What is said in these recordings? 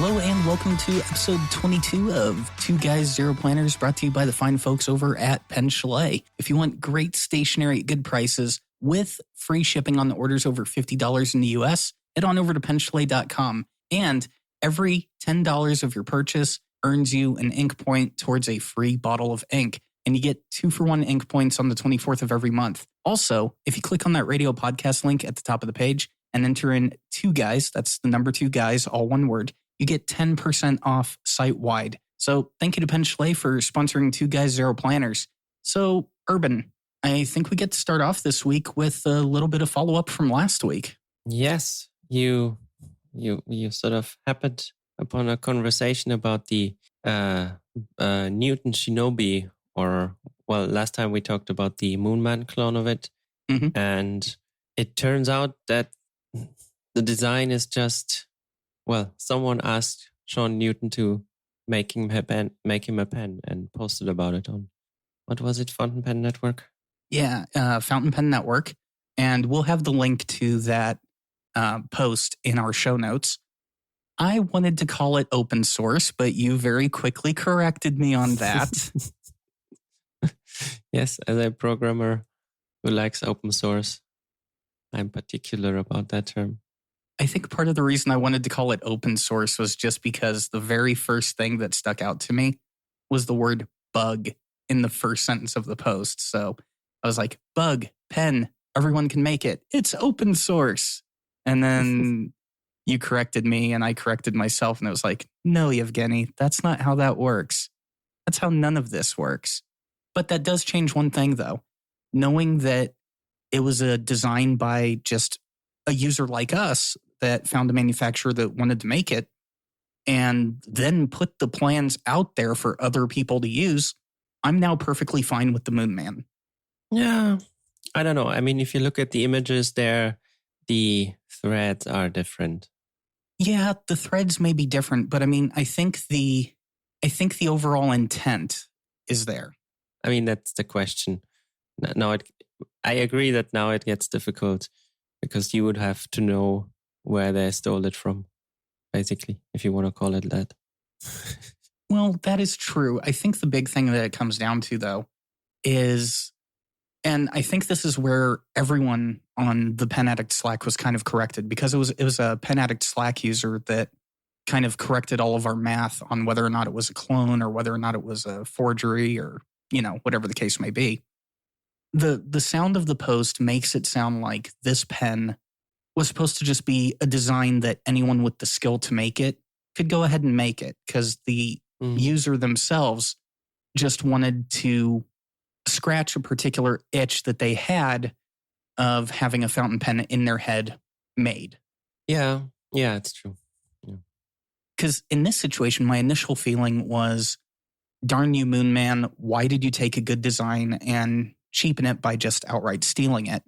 Hello and welcome to episode 22 of Two Guys, Zero Planners, brought to you by the fine folks over at Pen Chalet. If you want great stationery at good prices with free shipping on the orders over $50 in the US, head on over to penchalet.com. And every $10 of your purchase earns you an ink point towards a free bottle of ink. And you get 2-for-1 ink points on the 24th of every month. Also, if you click on that radio podcast link at the top of the page and enter in 2 guys, that's the number 2 guys, all one word, you get 10% off site-wide. So thank you to Pen Chalet for sponsoring Two Guys, Zero Planners. So, Urban, I think we get to start off this week with a little bit of follow-up from last week. Yes, you sort of happened upon a conversation about the Newton Shinobi, or, well, last time we talked about the Moonman clone of it. Mm-hmm. And it turns out that the design is just... Well, someone asked Sean Newton to make him a pen and posted about it on, what was it, Fountain Pen Network? Yeah, Fountain Pen Network. And we'll have the link to that post in our show notes. I wanted to call it open source, but you very quickly corrected me on that. Yes, as a programmer who likes open source, I'm particular about that term. I think part of the reason I wanted to call it open source was just because the very first thing that stuck out to me was the word bug in the first sentence of the post. So I was like, bug, pen, everyone can make it. It's open source. And then you corrected me and I corrected myself. And it was like, no, Yvgenii, that's not how that works. That's how none of this works. But that does change one thing, though. Knowing that it was a design by just a user like us that found a manufacturer that wanted to make it and then put the plans out there for other people to use, I'm now perfectly fine with the Moonman. Yeah, I don't know. I mean, if you look at the images there, the threads are different. Yeah, the threads may be different, but I mean, I think the overall intent is there. I mean, that's the question. I agree that now it gets difficult because you would have to know where they stole it from, basically, if you want to call it that. Well, that is true. I think the big thing that it comes down to, though, is, and I think this is where everyone on the Pen Addict Slack was kind of corrected, because it was a Pen Addict Slack user that kind of corrected all of our math on whether or not it was a clone or whether or not it was a forgery or, whatever the case may be. The sound of the post makes it sound like this pen was supposed to just be a design that anyone with the skill to make it could go ahead and make it, because the user themselves just wanted to scratch a particular itch that they had of having a fountain pen in their head made. Yeah, it's true. Because in this situation, my initial feeling was, darn you, Moonman, why did you take a good design and cheapen it by just outright stealing it?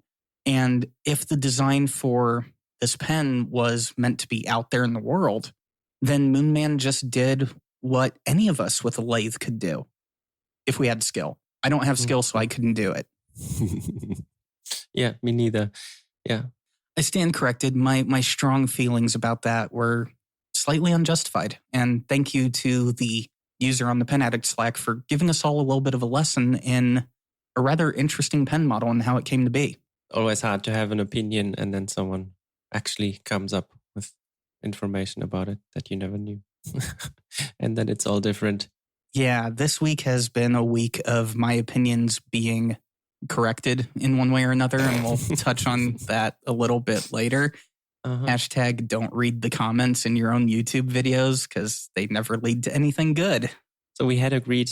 And if the design for this pen was meant to be out there in the world, then Moonman just did what any of us with a lathe could do if we had skill. I don't have skill, so I couldn't do it. Yeah, me neither. Yeah. I stand corrected. My strong feelings about that were slightly unjustified. And thank you to the user on the Pen Addict Slack for giving us all a little bit of a lesson in a rather interesting pen model and how it came to be. Always hard to have an opinion and then someone actually comes up with information about it that you never knew. And then it's all different. Yeah, this week has been a week of my opinions being corrected in one way or another, and we'll touch on that a little bit later. Hashtag don't read the comments in your own YouTube videos because they never lead to anything good. So we had agreed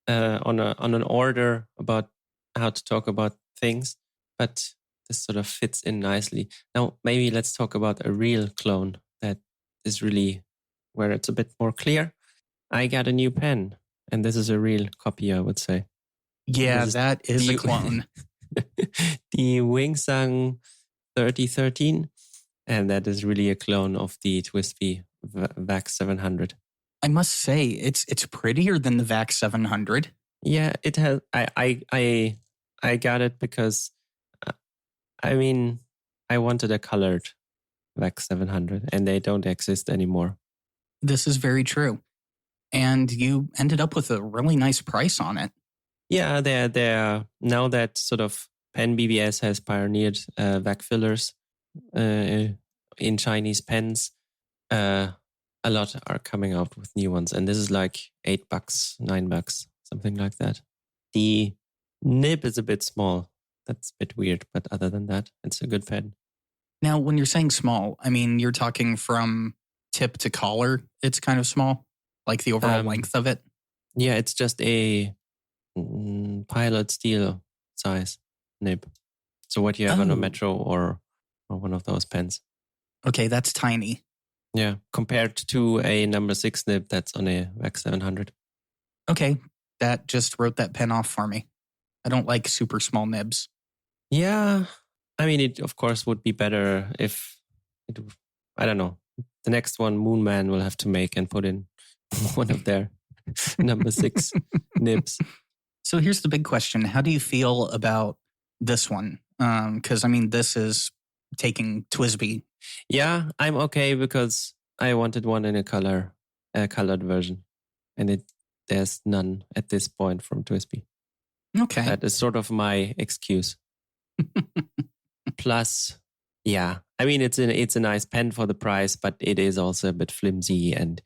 on an order about how to talk about things, but this sort of fits in nicely. Now, maybe let's talk about a real clone that is really where it's a bit more clear. I got a new pen, and this is a real copy, I would say. Yeah, that is a clone. The Wingsang 3013, and that is really a clone of the TWSBI VAC 700. I must say, it's prettier than the VAC 700. Yeah, it has. I got it because, I wanted a colored VAC 700, and they don't exist anymore. This is very true. And you ended up with a really nice price on it. Yeah, they're now that sort of pen BBS has pioneered vac fillers in Chinese pens. A lot are coming out with new ones, and this is like $8, $9, something like that. The nib is a bit small. That's a bit weird, but other than that, it's a good pen. Now, when you're saying small, I mean, you're talking from tip to collar. It's kind of small, like the overall length of it. Yeah, it's just a pilot steel size nib. So what you have on a Metro or one of those pens. Okay, that's tiny. Yeah, compared to a number 6 nib that's on a VAC 700. Okay, that just wrote that pen off for me. I don't like super small nibs. Yeah, I mean, it of course would be better if it, I don't know, the next one Moonman will have to make and put in one of their number 6 nibs. So here's the big question. How do you feel about this one? Because, I mean, this is taking TWSBI. Yeah, I'm okay because I wanted one in a colored version. And there's none at this point from TWSBI. Okay. That is sort of my excuse. Plus, yeah, I mean, it's a nice pen for the price, but it is also a bit flimsy. And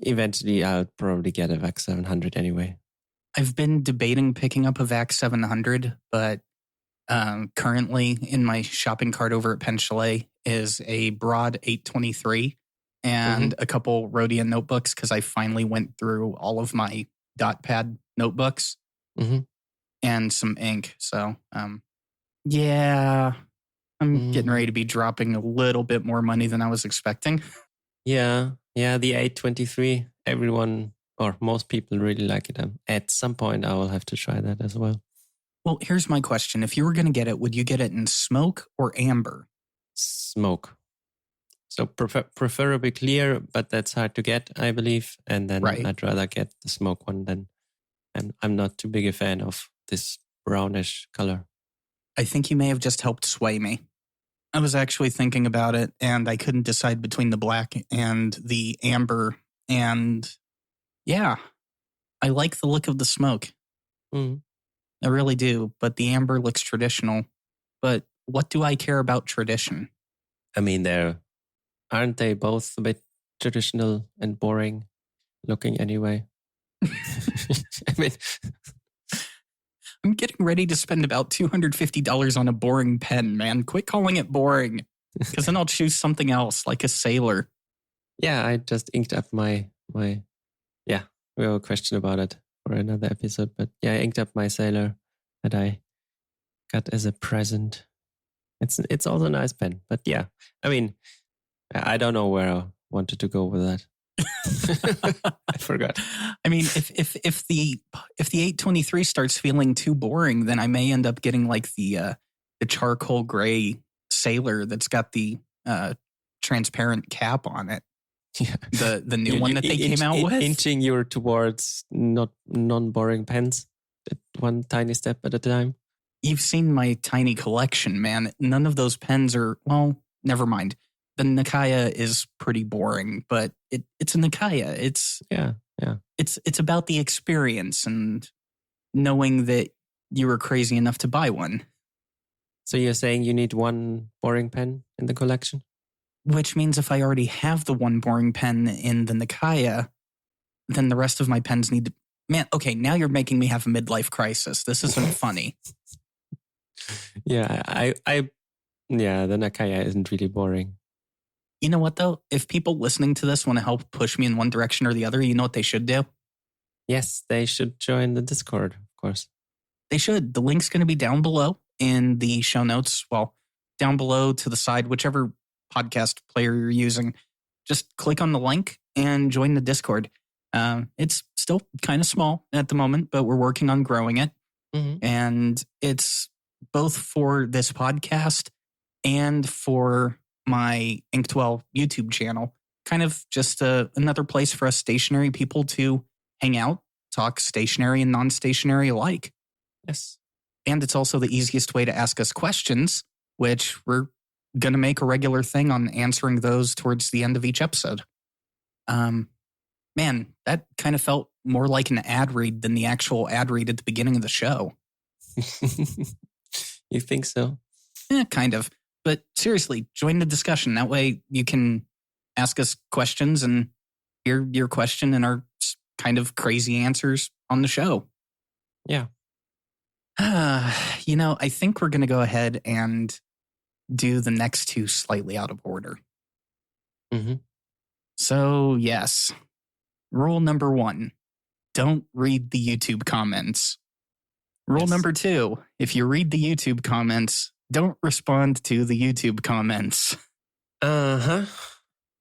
eventually I'll probably get a VAC 700 anyway. I've been debating picking up a VAC 700, but currently in my shopping cart over at Pen Chalet is a broad 823 and a couple Rhodian notebooks because I finally went through all of my dot pad notebooks and some ink. So, yeah, I'm getting ready to be dropping a little bit more money than I was expecting. Yeah, the 823, everyone or most people really like it. At some point, I will have to try that as well. Well, here's my question. If you were going to get it, would you get it in smoke or amber? Smoke. So preferably clear, but that's hard to get, I believe. And then I'd rather get the smoke one than, and I'm not too big a fan of this brownish color. I think you may have just helped sway me. I was actually thinking about it and I couldn't decide between the black and the amber. And yeah, I like the look of the smoke. I really do, but the amber looks traditional. But what do I care about tradition? I mean, aren't they both a bit traditional and boring looking anyway? I mean, I'm getting ready to spend about $250 on a boring pen, man. Quit calling it boring, because then I'll choose something else, like a sailor. Yeah, I just inked up my. Yeah, we have a question about it for another episode, but yeah, I inked up my sailor that I got as a present. It's also a nice pen, but yeah, I mean, I don't know where I wanted to go with that. I forgot. I mean, if the 823 starts feeling too boring, then I may end up getting like the charcoal gray sailor that's got the transparent cap on it. Yeah. The new one that they came out with. Inching you towards non-boring pens, one tiny step at a time. You've seen my tiny collection, man. None of those pens are, well, never mind. The Nikaya is pretty boring, but it's a Nikaya. It's It's about the experience and knowing that you were crazy enough to buy one. So you're saying you need one boring pen in the collection? Which means if I already have the one boring pen in the Nikaya, then the rest of my pens need to... Man, okay, now you're making me have a midlife crisis. This isn't funny. Yeah, the Nikaya isn't really boring. You know what, though? If people listening to this want to help push me in one direction or the other, you know what they should do? Yes, they should join the Discord, of course. They should. The link's going to be down below in the show notes. Well, down below to the side, whichever podcast player you're using. Just click on the link and join the Discord. It's still kind of small at the moment, but we're working on growing it. And it's both for this podcast and for my Inkwell YouTube channel. Kind of just another place for us stationary people to hang out, talk stationary and non-stationary alike. Yes. And it's also the easiest way to ask us questions, which we're going to make a regular thing on answering those towards the end of each episode. Man, that kind of felt more like an ad read than the actual ad read at the beginning of the show. You think so? Yeah, kind of. But seriously, join the discussion. That way you can ask us questions and hear your question and our kind of crazy answers on the show. Yeah. I think we're going to go ahead and do the next two slightly out of order. Mm-hmm. So, yes. Rule number 1, don't read the YouTube comments. Rule number 2, if you read the YouTube comments, don't respond to the YouTube comments. Uh-huh.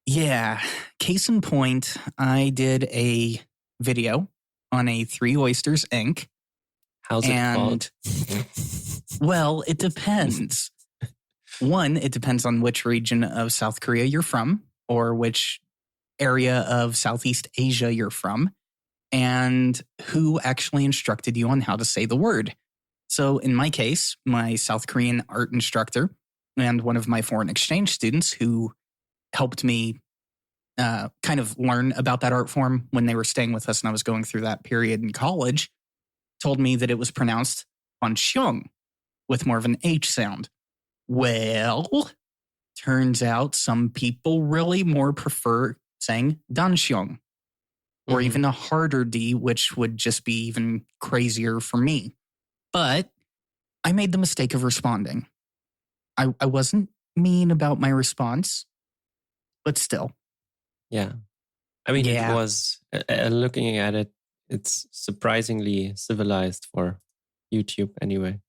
Yeah. Case in point, I did a video on a 3 Oysters Inc. How's it called? Well, it depends. 1, it depends on which region of South Korea you're from or which area of Southeast Asia you're from and who actually instructed you on how to say the word. So in my case, my South Korean art instructor and one of my foreign exchange students who helped me kind of learn about that art form when they were staying with us and I was going through that period in college, told me that it was pronounced Hanxiong with more of an H sound. Well, turns out some people really more prefer saying Danxiong or even a harder D, which would just be even crazier for me. But I made the mistake of responding. I wasn't mean about my response, but still. Yeah. I mean, it was, looking at it, it's surprisingly civilized for YouTube anyway.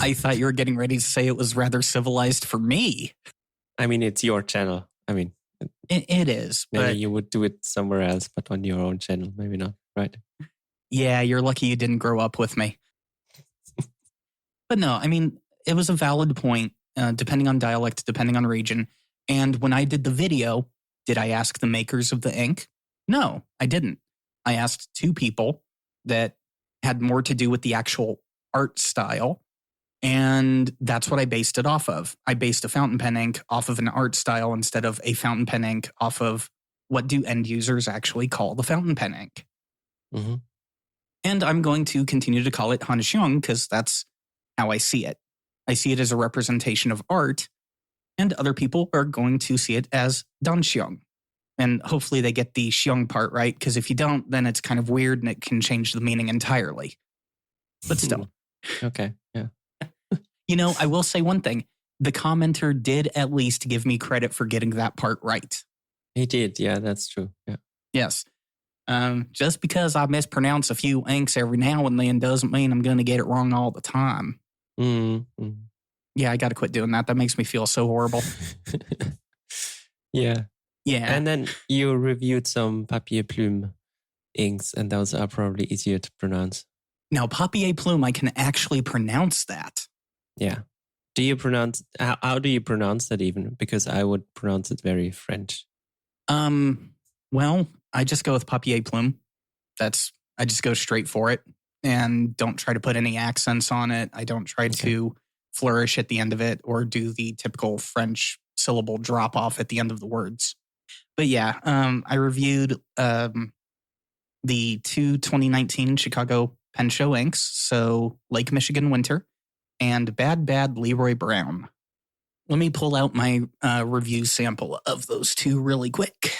I thought you were getting ready to say it was rather civilized for me. I mean, it's your channel. I mean, it is. Maybe you would do it somewhere else, but on your own channel, maybe not, right? Yeah, you're lucky you didn't grow up with me. But no, I mean, it was a valid point, depending on dialect, depending on region. And when I did the video, did I ask the makers of the ink? No, I didn't. I asked 2 people that had more to do with the actual art style. And that's what I based it off of. I based a fountain pen ink off of an art style instead of a fountain pen ink off of what do end users actually call the fountain pen ink. Mm-hmm. And I'm going to continue to call it Hanxiong because that's how I see it. I see it as a representation of art, and other people are going to see it as Danxiong. And hopefully they get the xiong part right, because if you don't, then it's kind of weird and it can change the meaning entirely. But still. Okay, yeah. I will say one thing. The commenter did at least give me credit for getting that part right. He did, yeah, that's true. Yeah. Yes. Just because I mispronounce a few inks every now and then doesn't mean I'm going to get it wrong all the time. Mm-hmm. Yeah, I got to quit doing that. That makes me feel so horrible. Yeah. Yeah. And then you reviewed some papier plume inks, and those are probably easier to pronounce. Now, papier plume, I can actually pronounce that. Yeah. Do you pronounce, how do you pronounce that even? Because I would pronounce it very French. Well, I just go with papier plume. I just go straight for it and don't try to put any accents on it. I don't try to flourish at the end of it or do the typical French syllable drop off at the end of the words. But yeah, I reviewed the 2 2019 Chicago Pen Show inks, so Lake Michigan Winter and Bad Leroy Brown. Let me pull out my review sample of those 2 really quick.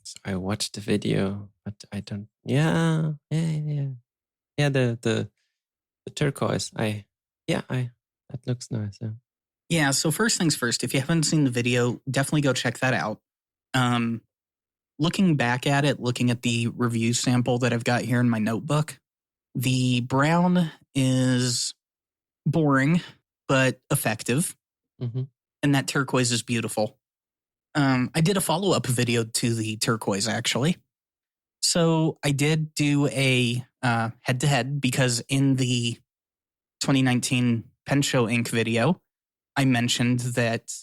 So I watched the video, but I don't. Yeah. The turquoise. That looks nice. Yeah. Yeah. So first things first, if you haven't seen the video, definitely go check that out. Looking back at it, looking at the review sample that I've got here in my notebook, the brown is boring but effective, and that turquoise is beautiful. I did a follow-up video to the turquoise, actually. So I did do a head-to-head because in the 2019 Pen Show Inc. video, I mentioned that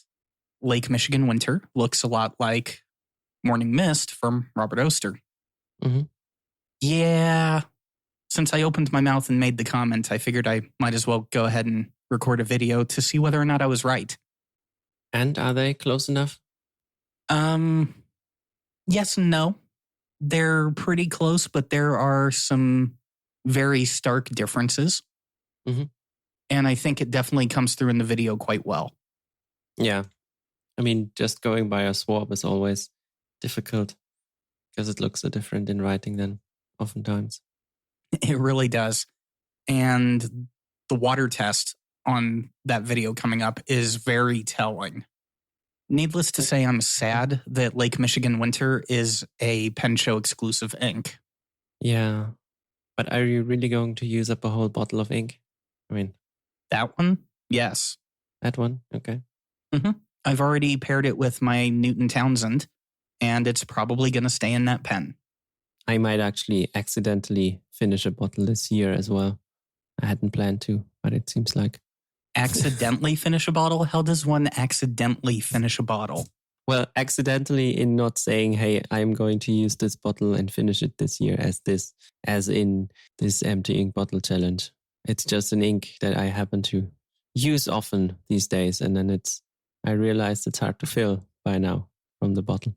Lake Michigan Winter looks a lot like Morning Mist from Robert Oster. Mm-hmm. Yeah. Since I opened my mouth and made the comment, I figured I might as well go ahead and record a video to see whether or not I was right. And are they close enough? Yes and no. They're pretty close, but there are some very stark differences. Mhm. And I think it definitely comes through in the video quite well. Yeah. I mean, just going by a swab is always difficult because it looks so different in writing than oftentimes. It really does. And the water test on that video coming up is very telling. Needless to say, I'm sad that Lake Michigan Winter is a Pen Show exclusive ink. Yeah. But are you really going to use up a whole bottle of ink? I mean, That one? Yes. that one? Okay. I've already paired it with my Newton Townsend, and it's probably going to stay in that pen. I might actually accidentally finish a bottle this year as well. I hadn't planned to, but it seems like. Accidentally finish a bottle? How does one accidentally finish a bottle? Well, accidentally in not saying, hey, I'm going to use this bottle and finish it this year as in this empty ink bottle challenge. It's just an ink that I happen to use often these days. And then I realized it's hard to fill by now from the bottle.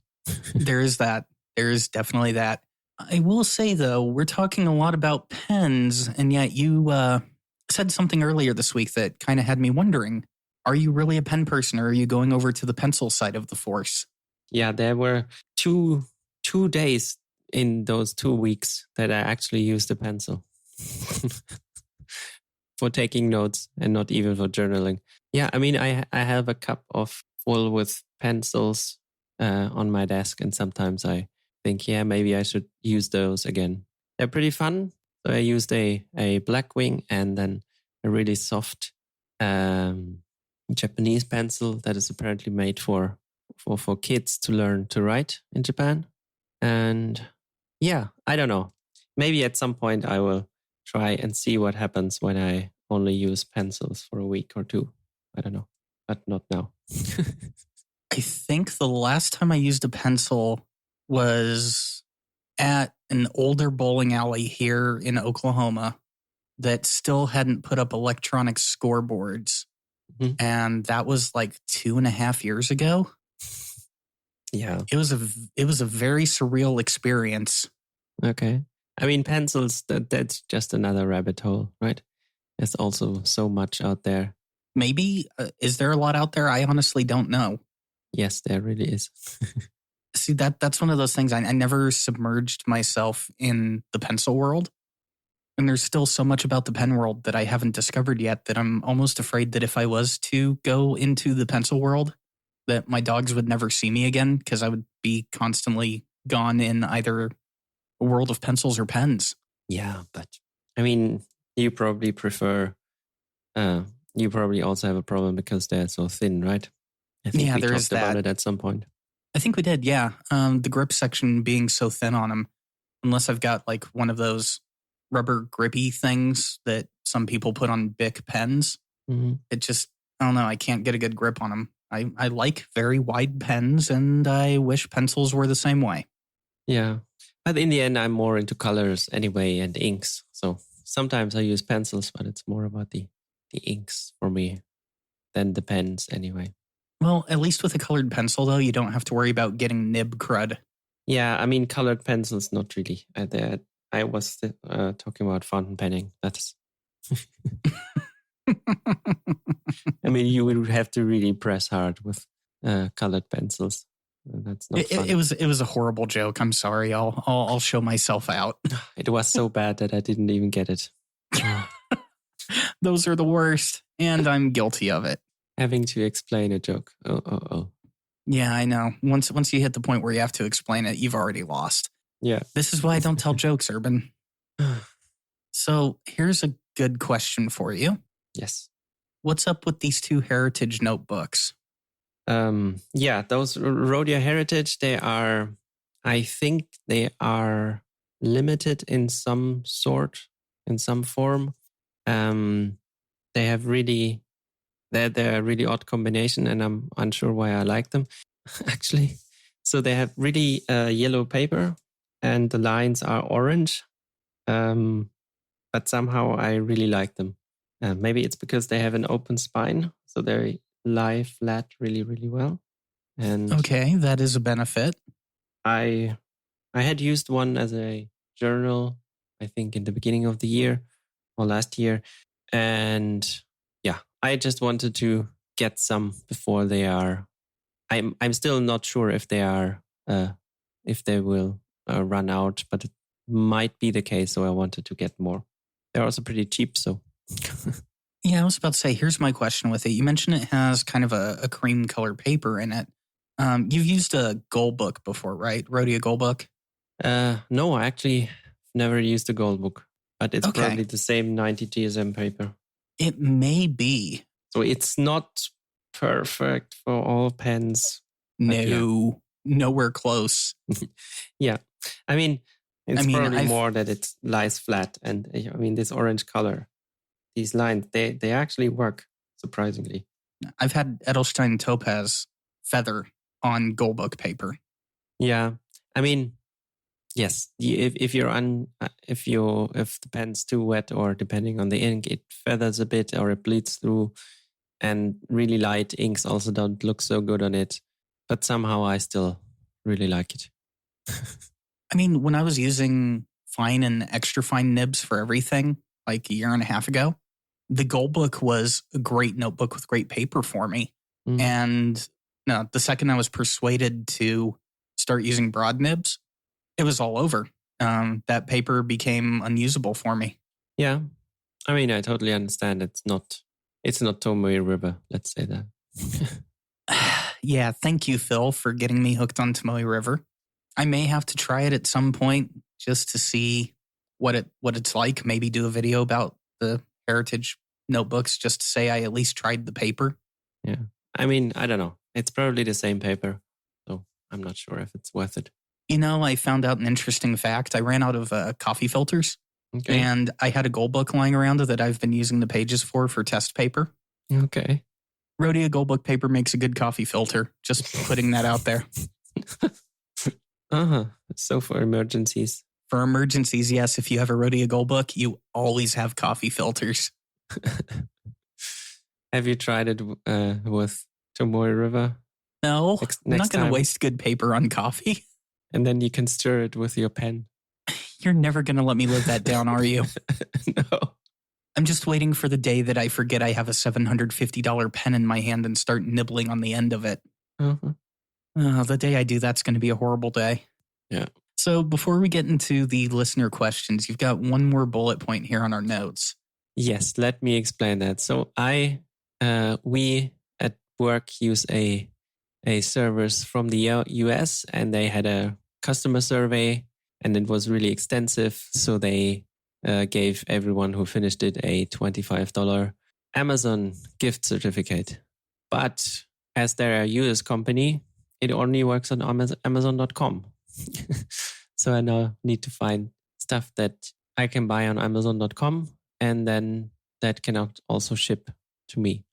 There is that. There is definitely that. I will say, though, we're talking a lot about pens, and yet you said something earlier this week that kind of had me wondering, are you really a pen person, or are you going over to the pencil side of the force? Yeah, there were two days in those 2 weeks that I actually used a pencil for taking notes and not even for journaling. Yeah, I mean, I have a cup full with pencils on my desk, and sometimes I think, yeah, maybe I should use those again. They're pretty fun. So I used a Blackwing and then a really soft Japanese pencil that is apparently made for kids to learn to write in Japan. And yeah, I don't know. Maybe at some point I will try and see what happens when I only use pencils for a week or two. I don't know, but not now. I think the last time I used a pencil was at an older bowling alley here in Oklahoma that still hadn't put up electronic scoreboards. Mhm. And that was like 2.5 years ago. Yeah. It was a very surreal experience. Okay. I mean, pencils, that's just another rabbit hole, right? There's also so much out there. Maybe, is there a lot out there? I honestly don't know. Yes, there really is. See, that's one of those things. I never submerged myself in the pencil world. And there's still so much about the pen world that I haven't discovered yet that I'm almost afraid that if I was to go into the pencil world, that my dogs would never see me again because I would be constantly gone in either a world of pencils or pens. Yeah, but I mean, you probably you probably also have a problem because they're so thin, right? I think we there talked is about that. it at some point. I think we did, yeah. The grip section being so thin on them, unless I've got like one of those rubber grippy things that some people put on Bic pens. Mm-hmm. It just, I don't know, I can't get a good grip on them. I like very wide pens, and I wish pencils were the same way. Yeah. But in the end, I'm more into colors anyway and inks. So sometimes I use pencils, but it's more about the inks for me than the pens anyway. Well, at least with a colored pencil, though, you don't have to worry about getting nib crud. Yeah, I mean, colored pencils, not really. I was talking about fountain penning. That's. I mean, you would have to really press hard with colored pencils. That's not fun. It was a horrible joke. I'm sorry. I'll show myself out. It was so bad that I didn't even get it. Those are the worst, and I'm guilty of it. Having to explain a joke. Oh. Yeah, I know. Once you hit the point where you have to explain it, you've already lost. Yeah. This is why I don't tell jokes, Urban. So here's a good question for you. Yes. What's up with these 2 Heritage notebooks? Yeah, those Rhodia Heritage, I think they are limited in some form. They have they're a really odd combination, and I'm unsure why I like them, actually. So they have really yellow paper, and the lines are orange. But somehow I really like them. Maybe it's because they have an open spine, so they lie flat really, really well. And okay, that is a benefit. I I had used one as a journal, I think in the beginning of the year or last year. And yeah, I just wanted to get some before they are. I'm still not sure if they are, if they will run out, but it might be the case. So I wanted to get more. They're also pretty cheap. So Yeah, I was about to say, here's my question with it. You mentioned it has kind of a cream color paper in it. You've used a gold book before, right? Rhodia gold book? no, I actually never used a gold book, but it's Okay. probably the same 90 GSM paper. It may be. So it's not perfect for all pens. No, nowhere close. Yeah. I mean, it's probably I've- more that it lies flat. And I mean, this orange color, these lines, they actually work, surprisingly. I've had Edelstein Topaz feather on gold book paper. Yeah. I mean, yes, if the pen's too wet or depending on the ink, it feathers a bit or it bleeds through. And really light inks also don't look so good on it. But somehow I still really like it. I mean, when I was using fine and extra fine nibs for everything, like a year and a half ago, the gold book was a great notebook with great paper for me. Mm. And no, the second I was persuaded to start using broad nibs, it was all over. That paper became unusable for me. Yeah. I mean, I totally understand. It's not Tomoe River, let's say that. Yeah, thank you, Phil, for getting me hooked on Tomoe River. I may have to try it at some point just to see what it's like. Maybe do a video about the heritage notebooks just to say I at least tried the paper. Yeah. I mean, I don't know. It's probably the same paper. So I'm not sure if it's worth it. You know, I found out an interesting fact. I ran out of coffee filters. Okay. And I had a gold book lying around that I've been using the pages for test paper. Okay. Rhodia gold book paper makes a good coffee filter. Just putting that out there. So for emergencies. For emergencies, yes. If you have a Rhodia gold book, you always have coffee filters. Have you tried it with Tomoe River? No, I'm not going to waste good paper on coffee. And then you can stir it with your pen. You're never going to let me live that down, are you? No. I'm just waiting for the day that I forget I have a $750 pen in my hand and start nibbling on the end of it. The day I do, that's going to be a horrible day. Yeah. So before we get into the listener questions, you've got one more bullet point here on our notes. Yes, let me explain that. So we at work use a service from the US, and they had a customer survey, and it was really extensive. So they gave everyone who finished it a $25 Amazon gift certificate. But as they're a US company, it only works on Amazon.com. So I now need to find stuff that I can buy on Amazon.com, and then that can also ship to me.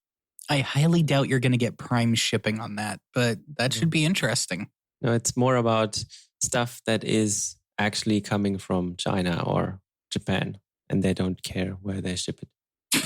I highly doubt you're going to get Prime shipping on that, but that should be interesting. No, it's more about stuff that is actually coming from China or Japan, and they don't care where they ship it.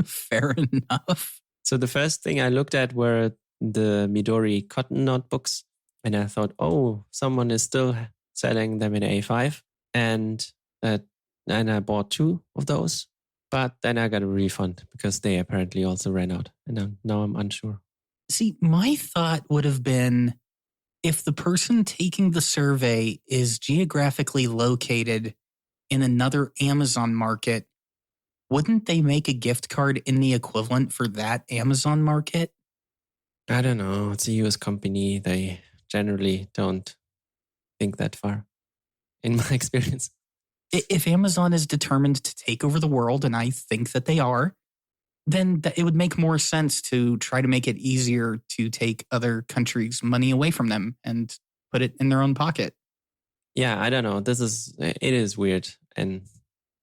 Fair enough. So the first thing I looked at were the Midori cotton notebooks, and I thought, oh, someone is still selling them in A5, and I bought 2 of those. But then I got a refund because they apparently also ran out. And now I'm unsure. See, my thought would have been if the person taking the survey is geographically located in another Amazon market, wouldn't they make a gift card in the equivalent for that Amazon market? I don't know. It's a US company. They generally don't think that far, in my experience. If Amazon is determined to take over the world, and I think that they are, then it would make more sense to try to make it easier to take other countries' money away from them and put it in their own pocket. Yeah, I don't know. It is weird. And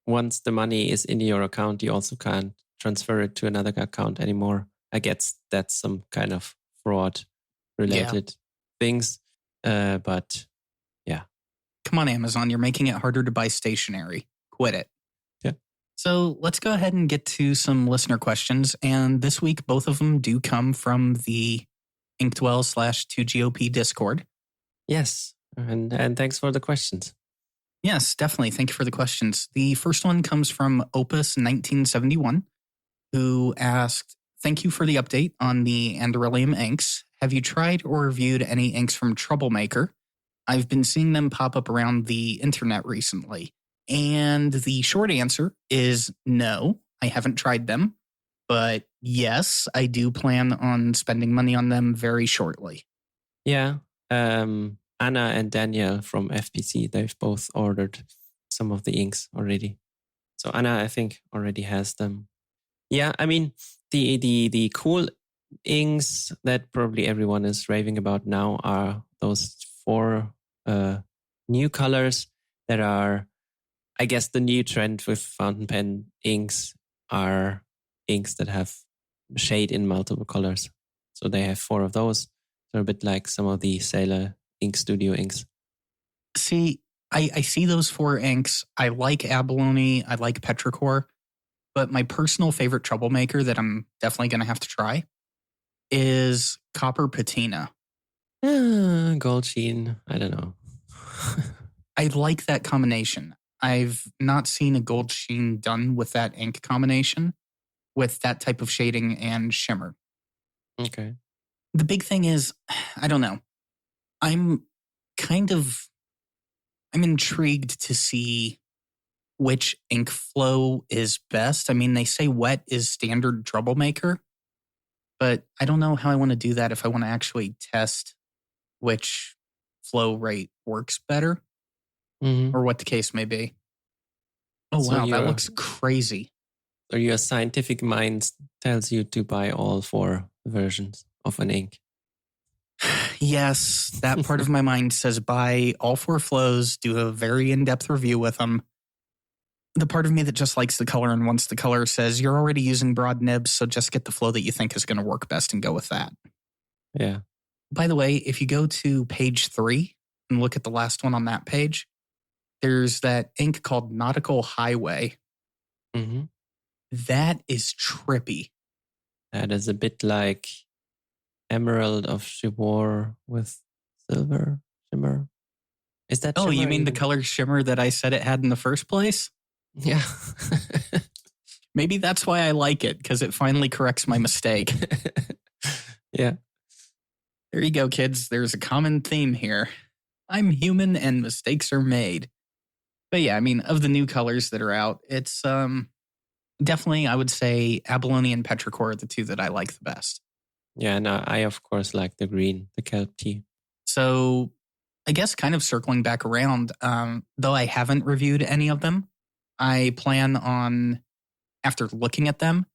once the money is in your account, you also can't transfer it to another account anymore. I guess that's some kind of fraud related things. But yeah. Come on, Amazon, you're making it harder to buy stationery. Quit it. Yeah. So let's go ahead and get to some listener questions. And this week, both of them do come from the Inktwell /2GOP Discord. Yes. And thanks for the questions. Yes, definitely. Thank you for the questions. The first one comes from Opus 1971, who asked, "Thank you for the update on the Andrellium inks. Have you tried or reviewed any inks from Troublemaker? I've been seeing them pop up around the internet recently." And the short answer is no, I haven't tried them. But yes, I do plan on spending money on them very shortly. Yeah. Anna and Danielle from FPC, they've both ordered some of the inks already. So Anna, I think, already has them. Yeah, I mean, the cool inks that probably everyone is raving about now are those 4 new colors that are, I guess, the new trend with fountain pen inks are inks that have shade in multiple colors. So they have 4 of those. They're a bit like some of the Sailor Ink Studio inks. See, I see those 4 inks. I like Abalone. I like Petrichor. But my personal favorite Troublemaker that I'm definitely going to have to try is Copper Patina. Gold sheen. I don't know. I like that combination. I've not seen a gold sheen done with that ink combination, with that type of shading and shimmer. Okay. The big thing is, I don't know. I'm intrigued to see which ink flow is best. I mean, they say wet is standard Troublemaker, but I don't know how I want to do that if I want to actually test which flow rate works better or what the case may be. Oh, So wow, that looks crazy. So your scientific mind tells you to buy all 4 versions of an ink. Yes, that part of my mind says buy all 4 flows, do a very in-depth review with them. The part of me that just likes the color and wants the color says you're already using broad nibs, so just get the flow that you think is going to work best and go with that. Yeah. By the way, if you go to page 3 and look at the last one on that page, there's that ink called Nautical Highway. Mm-hmm. That is trippy. That is a bit like Emerald of Shibor with silver shimmer. Is that Oh, you mean even? the color shimmer that I said it had in the first place? Yeah. Maybe that's why I like it, because it finally corrects my mistake. Yeah. There you go, kids. There's a common theme here. I'm human and mistakes are made. But yeah, I mean, of the new colors that are out, it's definitely, I would say, Abalone and Petrichor are the 2 that I like the best. Yeah, no, I of course like the green, the kelp tea. So I guess kind of circling back around, though I haven't reviewed any of them, I plan on, after looking at them,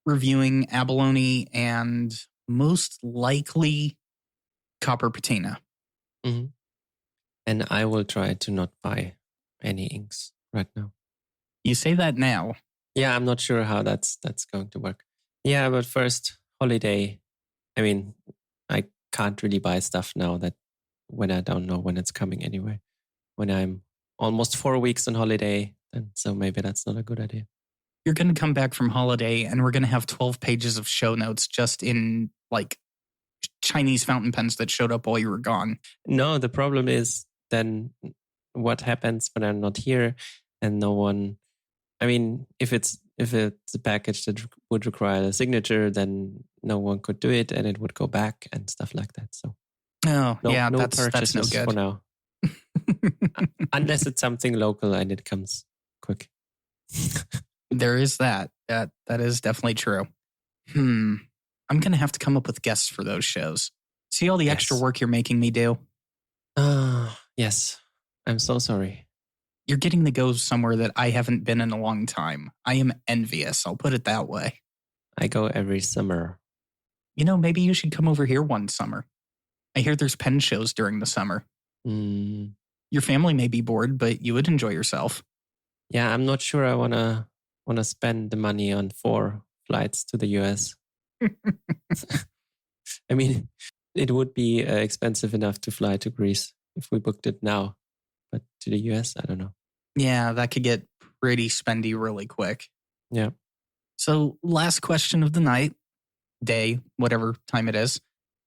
reviewing Abalone and most likely Copper Patina. Mm-hmm. And I will try to not buy any inks right now. You say that now. Yeah, I'm not sure how that's going to work. Yeah, but first, holiday. I mean, I can't really buy stuff now that when I don't know when it's coming anyway. When I'm almost 4 weeks on holiday, and so maybe that's not a good idea. You're going to come back from holiday and we're going to have 12 pages of show notes just in like Chinese fountain pens that showed up while you were gone. No, the problem is then what happens when I'm not here and no one. I mean, if it's a package that would require a signature, then no one could do it and it would go back and stuff like that. So no purchases no good for now. Unless it's something local and it comes quick. There is that. That is definitely true. I'm going to have to come up with guests for those shows. See all the extra work you're making me do? Yes. I'm so sorry. You're getting to go somewhere that I haven't been in a long time. I am envious. I'll put it that way. I go every summer. You know, maybe you should come over here one summer. I hear there's pen shows during the summer. Your family may be bored, but you would enjoy yourself. Yeah, I'm not sure I want to spend the money on 4 flights to the US. I mean, it would be expensive enough to fly to Greece if we booked it now. But to the US, I don't know. Yeah, that could get pretty spendy really quick. Yeah. So last question of the night, day, whatever time it is.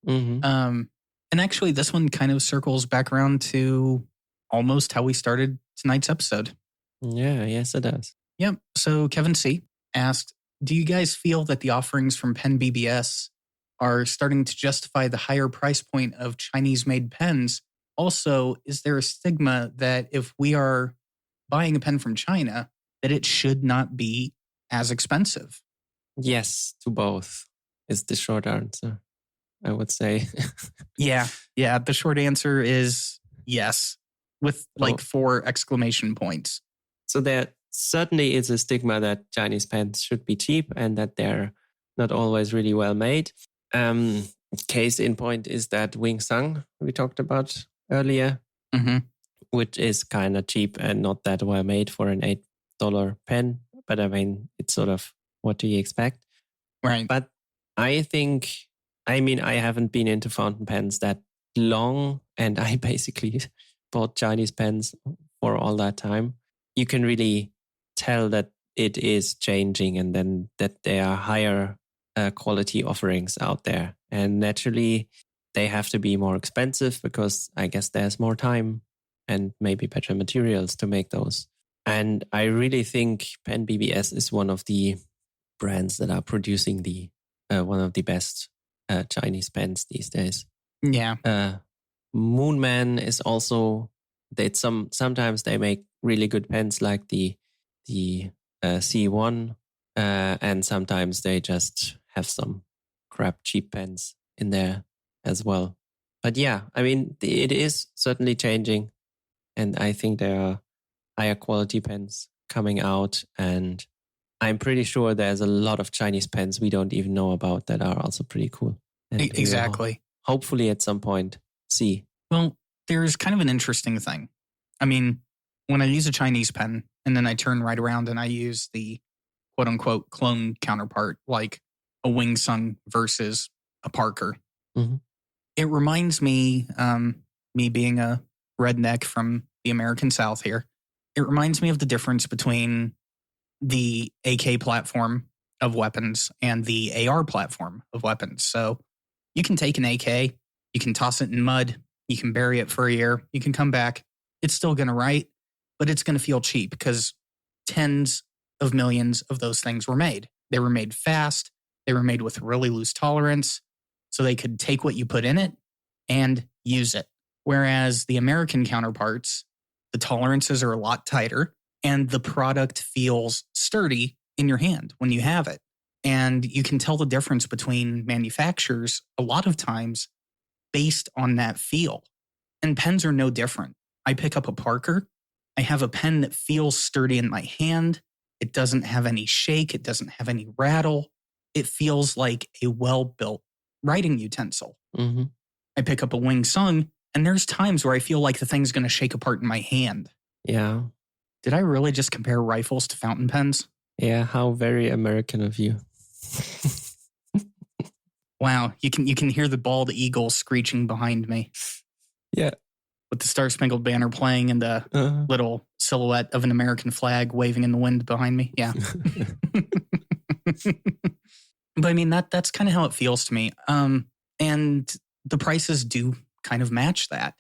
Mm-hmm. And actually, this one kind of circles back around to almost how we started tonight's episode. Yeah, yes, it does. Yep. So Kevin C. asked, do you guys feel that the offerings from Pen BBS are starting to justify the higher price point of Chinese-made pens? Also, is there a stigma that if we are buying a pen from China, that it should not be as expensive? Yes, to both is the short answer, I would say. Yeah. The short answer is yes, with like 4 exclamation points. So there certainly is a stigma that Chinese pens should be cheap and that they're not always really well made. Case in point is that Wing Sung we talked about earlier, which is kind of cheap and not that well made for an $8 pen. But I mean, it's sort of what do you expect? Right. But I haven't been into fountain pens that long, and I basically bought Chinese pens for all that time. You can really tell that it is changing and then that there are higher quality offerings out there. And naturally, they have to be more expensive because I guess there's more time and maybe better materials to make those. And I really think Pen BBS is one of the brands that are producing the one of the best Chinese pens these days. Yeah. Moonman is also sometimes they make really good pens like the C1, and sometimes they just have some crap cheap pens in there as well. But yeah, I mean it is certainly changing, and I think there are higher quality pens coming out, and I'm pretty sure there's a lot of Chinese pens we don't even know about that are also pretty cool. And exactly. Hopefully at some point see. Well, there's kind of an interesting thing. I mean, when I use a Chinese pen and then I turn right around and I use the quote unquote clone counterpart, like a Wing Sung versus a Parker, it reminds me, me being a redneck from the American South here, it reminds me of the difference between the AK platform of weapons and the AR platform of weapons. So you can take an AK, you can toss it in mud, you can bury it for a year, you can come back. It's still going to write, but it's going to feel cheap because tens of millions of those things were made. They were made fast. They were made with really loose tolerance, so they could take what you put in it and use it. Whereas the American counterparts, the tolerances are a lot tighter and the product feels sturdy in your hand when you have it. And you can tell the difference between manufacturers a lot of times based on that feel. And pens are no different. I pick up a Parker. I have a pen that feels sturdy in my hand. It doesn't have any shake. It doesn't have any rattle. It feels like a well-built writing utensil. I pick up a Wing Sung, and there's times where I feel like the thing's going to shake apart in my hand. Yeah. Did I really just compare rifles to fountain pens? Yeah, how very American of you. Wow, you can hear the bald eagle screeching behind me. Yeah. With the Star Spangled Banner playing and the little silhouette of an American flag waving in the wind behind me. Yeah. But I mean, that's kind of how it feels to me. And the prices do kind of match that.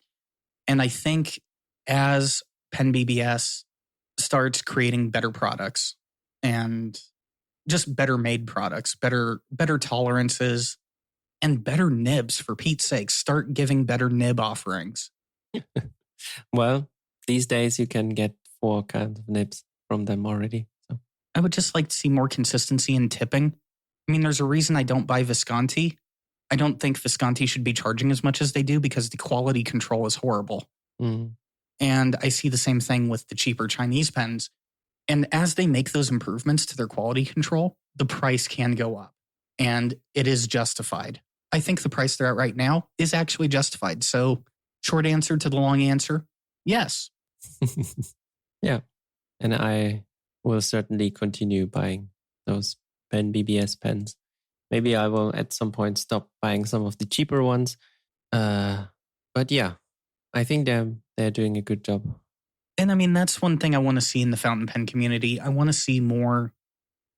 And I think as Pen BBS starts creating better products and just better made products, better tolerances, and better nibs, for Pete's sake, start giving better nib offerings. Well, these days you can get 4 kinds of nibs from them already. So I would just like to see more consistency in tipping. I mean, there's a reason I don't buy Visconti. I don't think Visconti should be charging as much as they do because the quality control is horrible. And I see the same thing with the cheaper Chinese pens. And as they make those improvements to their quality control, the price can go up. And it is justified. I think the price they're at right now is actually justified. So short answer to the long answer, yes. Yeah. And I will certainly continue buying those Pen BBS pens. Maybe I will at some point stop buying some of the cheaper ones. But yeah, I think they're doing a good job. And I mean, that's one thing I want to see in the fountain pen community. I want to see more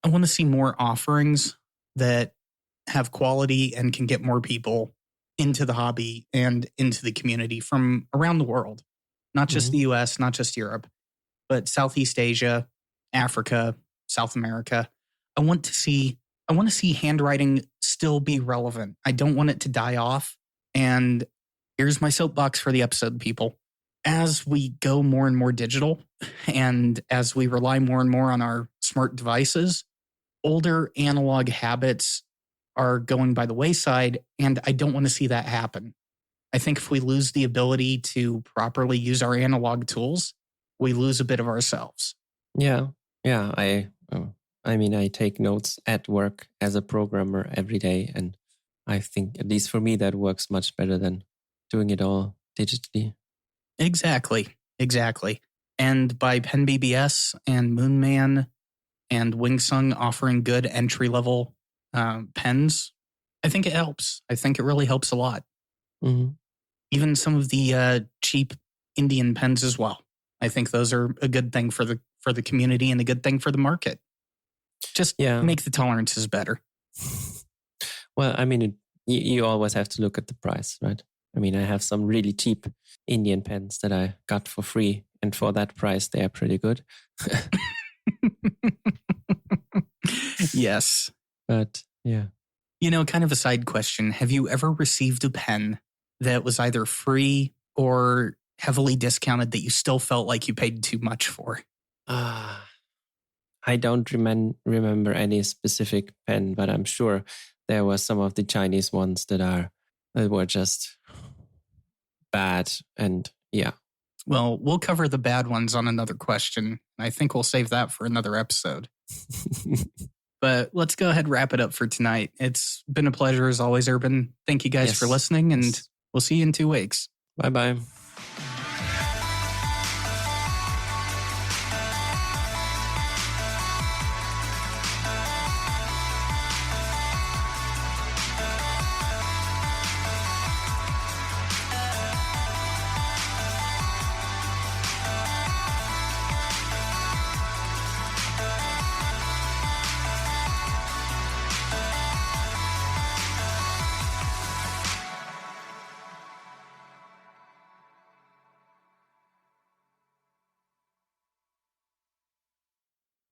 offerings that have quality and can get more people into the hobby and into the community from around the world, not just the US, not just Europe, but Southeast Asia, Africa, South America. I want to see handwriting still be relevant. I don't want it to die off. And here's my soapbox for the episode, people. As we go more and more digital, and as we rely more and more on our smart devices, older analog habits are going by the wayside, and I don't want to see that happen. I think if we lose the ability to properly use our analog tools, we lose a bit of ourselves. Yeah. I mean, I take notes at work as a programmer every day, and I think, at least for me, that works much better than doing it all digitally. Exactly. And by Pen BBS and Moonman and Wingsung offering good entry-level pens, I think it helps. I think it really helps a lot. Mm-hmm. Even some of the cheap Indian pens as well. I think those are a good thing for the community and a good thing for the market. Just make the tolerances better. Well, I mean, you always have to look at the price, right? I mean, I have some really cheap Indian pens that I got for free, and for that price, they are pretty good. Yes. But yeah. Kind of a side question. Have you ever received a pen that was either free or heavily discounted that you still felt like you paid too much for? I don't remember any specific pen, but I'm sure there were some of the Chinese ones that were just bad. And yeah. Well, we'll cover the bad ones on another question. I think we'll save that for another episode. But let's go ahead and wrap it up for tonight. It's been a pleasure as always, Urban. Thank you guys for listening, and we'll see you in 2 weeks. Bye-bye.